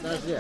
Подожди.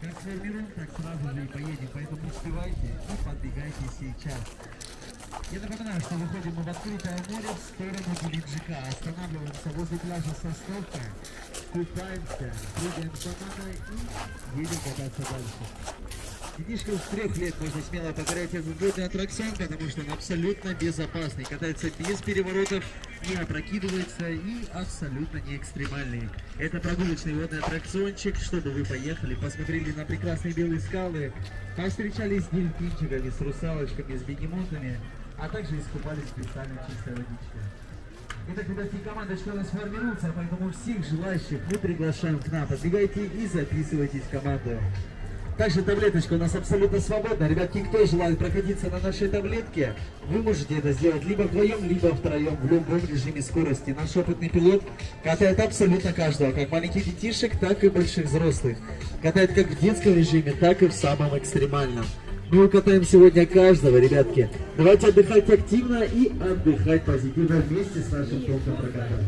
Как сформируем, так сразу же и поедем, поэтому успевайте и подбегайте сейчас. Я напоминаю, что выходим мы в открытое море в сторону Геленджика. Останавливаемся возле пляжа Сосновка, купаемся, прыгаем с бананой и едем кататься дальше. Детишкам с 3 лет можно смело покорять этот водный аттракцион, потому что он абсолютно безопасный. Катается без переворотов, не опрокидывается и абсолютно не экстремальный. Это прогулочный водный аттракциончик, чтобы вы поехали, посмотрели на прекрасные белые скалы, повстречались с дельфинчиками, с русалочками, с бегемотами, а также искупались в специальной чистой водичке. Итак, ребятки, командочка у нас формируется, поэтому всех желающих мы приглашаем к нам. Подбегайте и записывайтесь в команду. Также таблеточка у нас абсолютно свободна. Ребятки, кто желает прокатиться на нашей таблетке, вы можете это сделать либо вдвоем, либо втроем, в любом режиме скорости. Наш опытный пилот катает абсолютно каждого, как маленьких детишек, так и больших взрослых. Катает как в детском режиме, так и в самом экстремальном. Мы укатаем сегодня каждого, ребятки. Давайте отдыхать активно и отдыхать позитивно вместе с нашим тонком прокатом.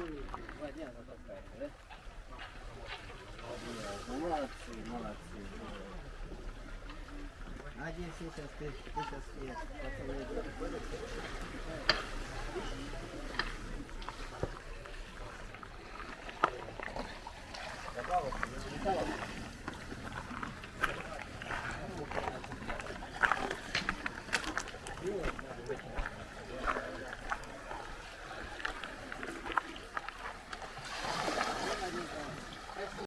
2 дня затаскаете, да? Молодцы, молодцы. Один сейчас, ты сейчас есть. Пацаны,